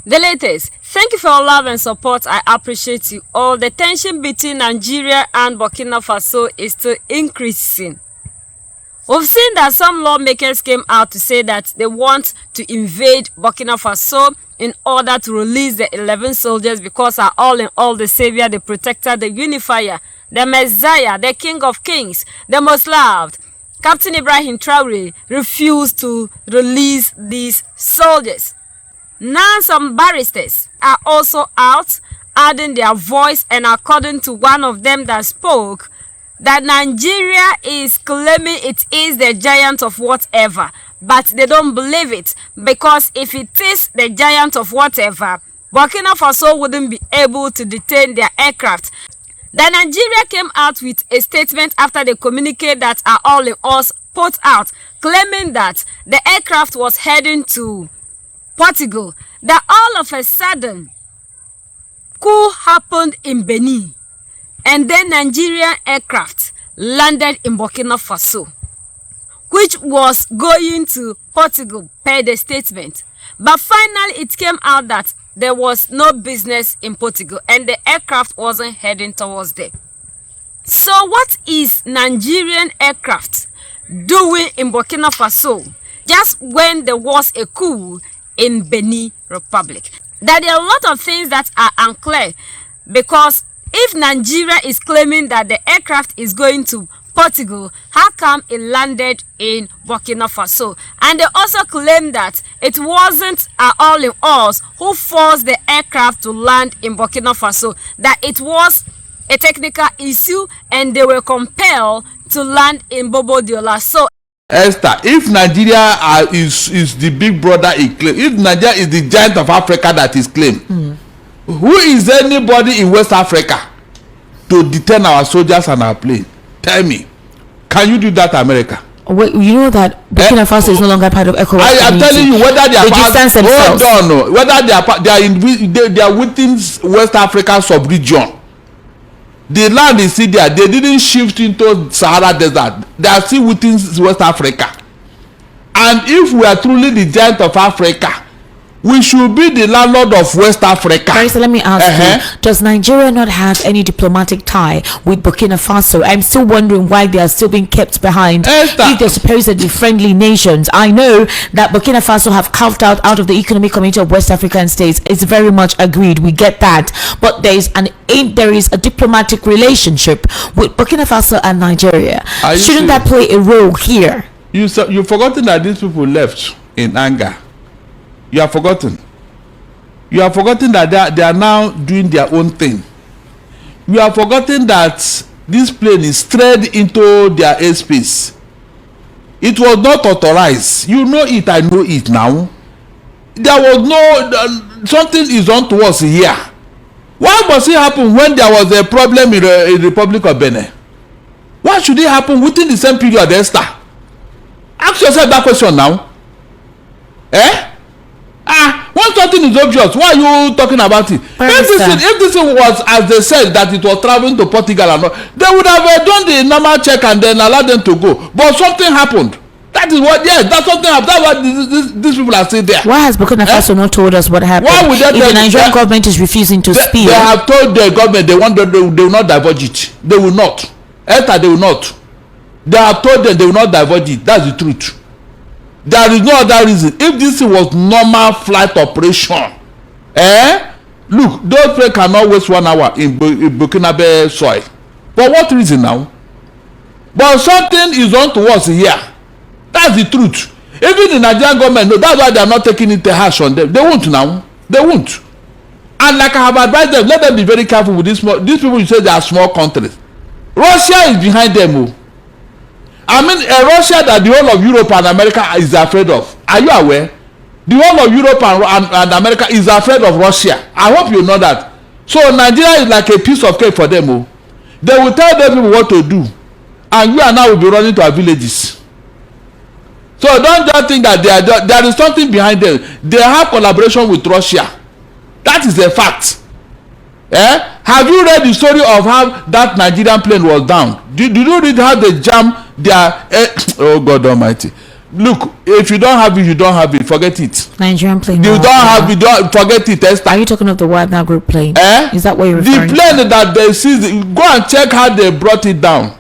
The latest. Thank you for your love and support. I appreciate you all. The tension between Nigeria and Burkina Faso is still increasing. We've seen that some lawmakers came out to say that they want to invade Burkina Faso in order to release the 11 soldiers because are all in all the savior, the protector, the unifier, the messiah, the king of kings, the most loved. Captain Ibrahim Traore refused to release these soldiers. Now some barristers are also out adding their voice, and according to one of them that spoke, that Nigeria is claiming it is the giant of whatever, but they don't believe it, because if it is the giant of whatever, Burkina Faso wouldn't be able to detain their aircraft. The Nigeria came out with a statement after the communique that are all in us put out, claiming that the aircraft was heading to Portugal, that all of a sudden coup happened in Benin, and then Nigerian aircraft landed in Burkina Faso, which was going to Portugal per the statement. But finally it came out that there was no business in Portugal and the aircraft wasn't heading towards there. So what is Nigerian aircraft doing in Burkina Faso just when there was a coup in Benin Republic? That there are a lot of things that are unclear, because if Nigeria is claiming that the aircraft is going to Portugal, how come it landed in Burkina Faso? And they also claim that it wasn't all in us who forced the aircraft to land in Burkina Faso, that it was a technical issue and they were compelled to land in Bobo Diola. So Esther, if Nigeria is the big brother he claims, if Nigeria is the giant of Africa that is claimed, who is anybody in West Africa to detain our soldiers and our plane? Tell me, can you do that, America? Wait, you know that Burkina Faso is no longer part of ECOWAS. I am telling you, whether they are distance themselves. No, whether they are within West Africa sub-region. The land is still there. They didn't shift into Sahara Desert. They are still within West Africa. And if we are truly the giant of Africa, we should be the landlord of West Africa. Barrister, let me ask you, does Nigeria not have any diplomatic tie with Burkina Faso? I'm still wondering why they are still being kept behind if they're supposedly friendly nations. I know that Burkina Faso have carved out of the Economic Community of West African States. It's very much agreed. We get that. But there is a diplomatic relationship with Burkina Faso and Nigeria. Shouldn't that play a role here? You've forgotten that these people left in anger. You have forgotten. You have forgotten that they are now doing their own thing. You have forgotten that this plane is strayed into their airspace. It was not authorized. You know it, I know it now. There was no something is on to us here. Why must it happen when there was a problem in the Republic of Benin? Why should it happen within the same period, Esther? Ask yourself that question now. When something is obvious, why are you talking about it? If this thing was as they said that it was traveling to Portugal and all, they would have done the normal check and then allowed them to go. But something happened. That is what, yes, that's something happened. That's why these people are still there. Why has Burkina Faso not told us what happened? Why would if the Nigerian government is refusing to speak? They have told the government they will not divulge it. They will not. They will not. They have told them they will not divulge it. That's the truth. There is no other reason. If this was normal flight operation, look, those planes cannot waste 1 hour in Burkina Faso soil. For what reason now? But something is on to us here. That's the truth. Even the Nigerian government, no, that's why they are not taking it harsh on them. They won't now. They won't. And like I have advised them, let them be very careful with these people. You say they are small countries. Russia is behind them. Oh. I mean, a Russia that the whole of Europe and America is afraid of. Are you aware? The whole of Europe and America is afraid of Russia. I hope you know that. So Nigeria is like a piece of cake for them. Oh. They will tell them people what to do. And you and I will be running to our villages. So don't just think that there is something behind them. They have collaboration with Russia. That is a fact. Have you read the story of how that Nigerian plane was down? Did you read how they jammed their oh God Almighty? Look, if you don't have it, you don't have it. Forget it. Nigerian plane. You don't have it. Don't forget it. Esther. Are you talking of the Wagner Group plane? Is that what you're referring to? The plane that they see. Go and check how they brought it down.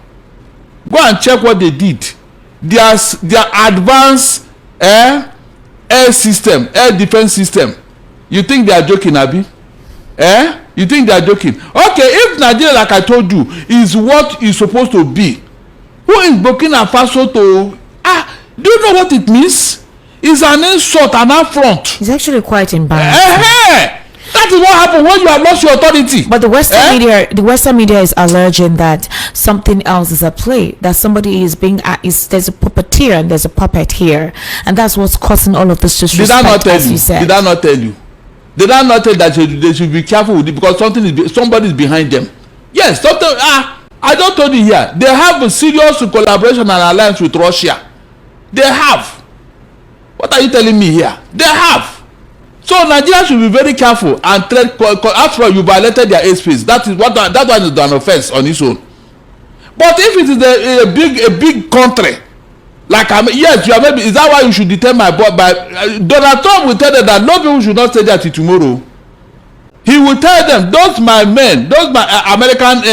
Go and check what they did. Their advanced air system, air defense system. You think they are joking, Abi? You think they are joking? Okay, if Nigeria, like I told you, is what is supposed to be, who is Burkina Faso to? Do you know what it means? It's an insult, an affront. It's actually quite embarrassing. That is what happened when you have lost your authority. But the Western media is alleging that something else is at play. That somebody is being there's a puppeteer and there's a puppet here, and that's what's causing all of this disrespect. Did I not tell you? Said. Did I not tell you? Did I not tell that they should be careful with it because somebody is behind them? Yes, something. I don't told you here. They have a serious collaboration and alliance with Russia. They have. What are you telling me here? They have. So Nigeria should be very careful and tread. After all, you violated their airspace. That one is an offense on its own. But if it is a big country, like yes, you are maybe. Is that why you should detain my boy? Donald Trump will tell them that no people should not stay there till tomorrow. He will tell them, those my men, those my American,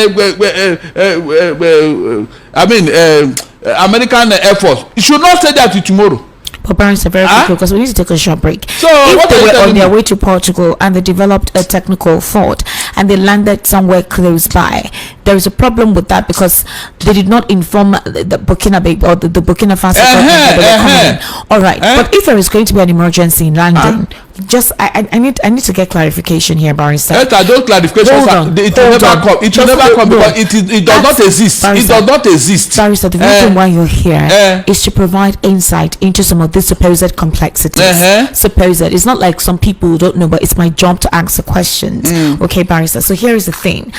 American Air Force, you should not stay there till tomorrow. But Barristers, very quickly, because we need to take a short break. So if they were on their way to Portugal and they developed a technical fault and they landed somewhere close by, there is a problem with that because they did not inform the Burkina or the Burkina Faso government that they were coming. All right, but if there is going to be an emergency in landing, just I need to get clarification here, Barristers. Those clarifications it will never come because it does not exist. It does not exist. Barristers, the reason why you're here is to provide insight into some of these supposed complexities. Supposed. It's not like some people don't know, but it's my job to answer questions. Okay, Barristers. So here is the thing: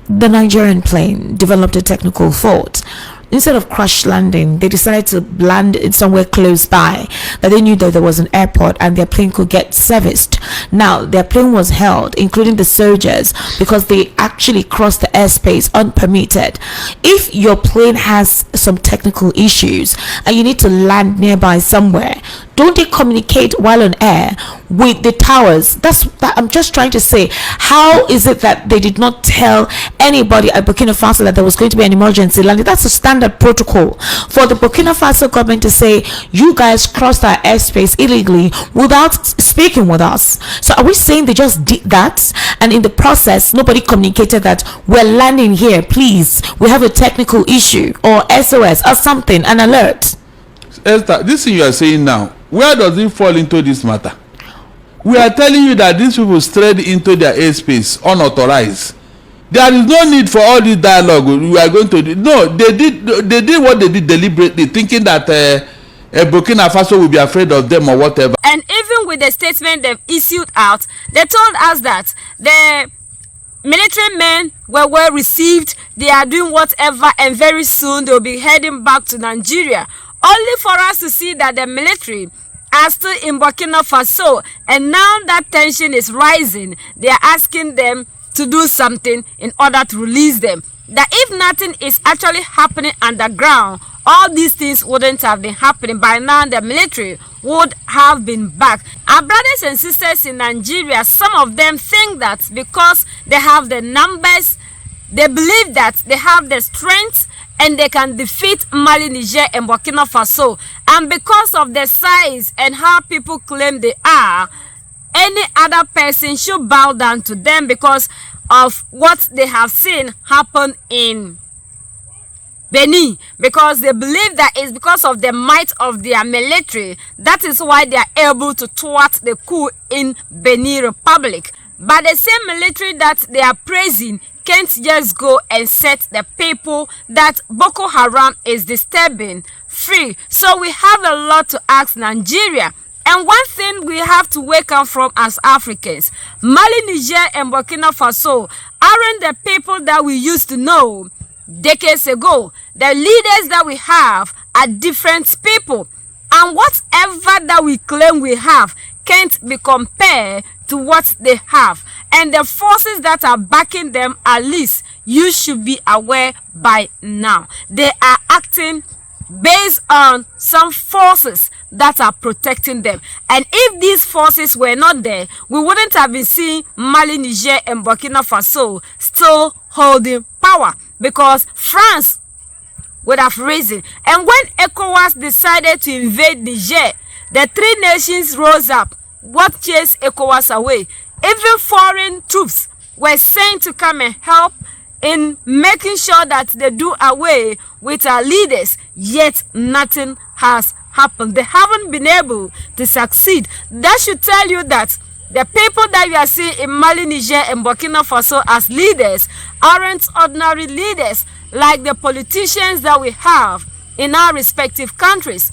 the Nigerian plane developed a technical fault. Instead of crash landing, they decided to land in somewhere close by that they knew that there was an airport and their plane could get serviced. Now, their plane was held, including the soldiers, because they actually crossed the airspace unpermitted. If your plane has some technical issues and you need to land nearby somewhere, don't they communicate while on air with the towers? I'm just trying to say, how is it that they did not tell anybody at Burkina Faso that there was going to be an emergency landing? That's a standard protocol for the Burkina Faso government to say, you guys crossed our airspace illegally without speaking with us. So are we saying they just did that, and in the process nobody communicated that we're landing here, please, we have a technical issue, or SOS or something, an alert? Esther, this thing you are saying now, where does it fall into this matter? We are telling you that these people strayed into their airspace unauthorized. There is no need for all this dialogue. We are going to do. No, they did what they did deliberately, thinking that Burkina Faso will be afraid of them or whatever. And even with the statement they've issued out, they told us that the military men were well received, they are doing whatever, and very soon they'll be heading back to Nigeria. Only for us to see that the military are still in Burkina Faso, and now that tension is rising, they are asking them to do something in order to release them. That if nothing is actually happening underground, all these things wouldn't have been happening. By now, the military would have been back. Our brothers and sisters in Nigeria, some of them think that because they have the numbers, they believe that they have the strength and they can defeat Mali, Niger, and Burkina Faso. And because of their size and how people claim they are, any other person should bow down to them because of what they have seen happen in Benin. Because they believe that it's because of the might of their military. That is why they are able to thwart the coup in Benin Republic. But the same military that they are praising can't just go and set the people that Boko Haram is disturbing free. So we have a lot to ask Nigeria. And one thing we have to wake up from as Africans, Mali, Niger, and Burkina Faso aren't the people that we used to know decades ago. The leaders that we have are different people. And whatever that we claim we have can't be compared to what they have. And the forces that are backing them, at least you should be aware by now, they are acting based on some forces that are protecting them. And if these forces were not there, we wouldn't have been seeing Mali, Niger, and Burkina Faso still holding power, because France would have risen. And when ECOWAS decided to invade Niger, the three nations rose up. What chased ECOWAS away? Even foreign troops were sent to come and help in making sure that they do away with our leaders, yet nothing has happened. They haven't been able to succeed. That should tell you that the people that you are seeing in Mali, Niger, and Burkina Faso as leaders aren't ordinary leaders like the politicians that we have in our respective countries.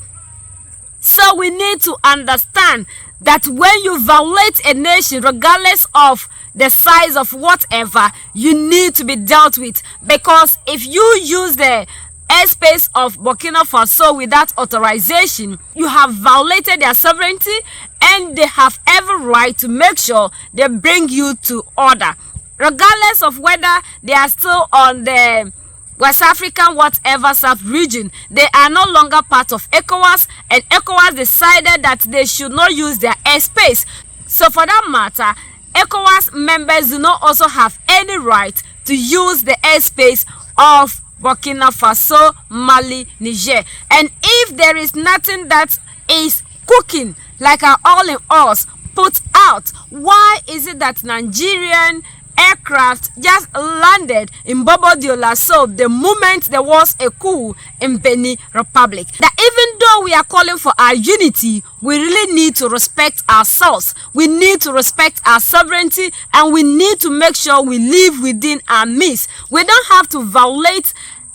So we need to understand that when you violate a nation, regardless of the size of whatever, you need to be dealt with. Because if you use the airspace of Burkina Faso without authorization, you have violated their sovereignty, and they have every right to make sure they bring you to order. Regardless of whether they are still on the West African whatever sub-region, they are no longer part of ECOWAS, and ECOWAS decided that they should not use their airspace. So for that matter, ECOWAS members do not also have any right to use the airspace of Burkina Faso, Mali, Niger. And if there is nothing that is cooking like our all-in-alls put out, why is it that Nigerian aircraft just landed in Bobo Dioulasso the moment there was a coup in Benin Republic? That even though we are calling for our unity, we really need to respect ourselves. We need to respect our sovereignty, and we need to make sure we live within our means. We don't have to violate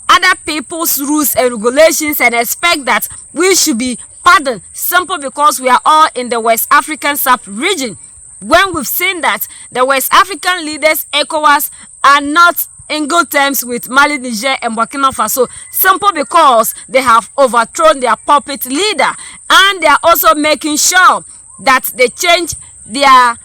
other people's rules and regulations and expect that we should be pardoned simply because we are all in the West African sub-region, when we've seen that the West African leaders, ECOWAS, are not in good terms with Mali, Niger, and Burkina Faso, simply because they have overthrown their puppet leader, and they are also making sure that they change their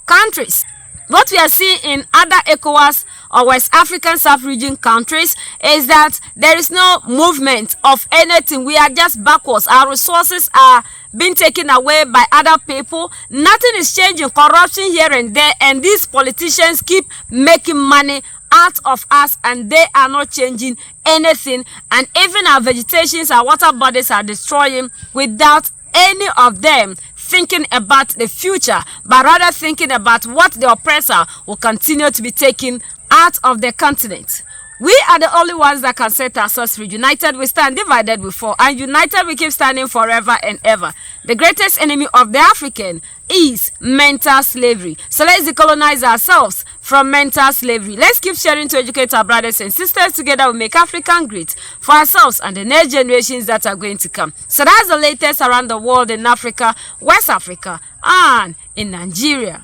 countries. What we are seeing in other ECOWAS or West African sub-region countries is that there is no movement of anything. We are just backwards. Our resources are being taken away by other people. Nothing is changing. Corruption here and there, and these politicians keep making money out of us, and they are not changing anything. And even our vegetations, our water bodies are destroying without any of them thinking about the future, but rather thinking about what the oppressor will continue to be taking out of the continent. We are the only ones that can set ourselves free. United we stand, divided we fall, and united we keep standing forever and ever. The greatest enemy of the African is mental slavery. So let's decolonize ourselves from mental slavery. Let's keep sharing to educate our brothers and sisters. Together we make African great for ourselves and the next generations that are going to come. So that's the latest around the world in Africa, West Africa, and in Nigeria.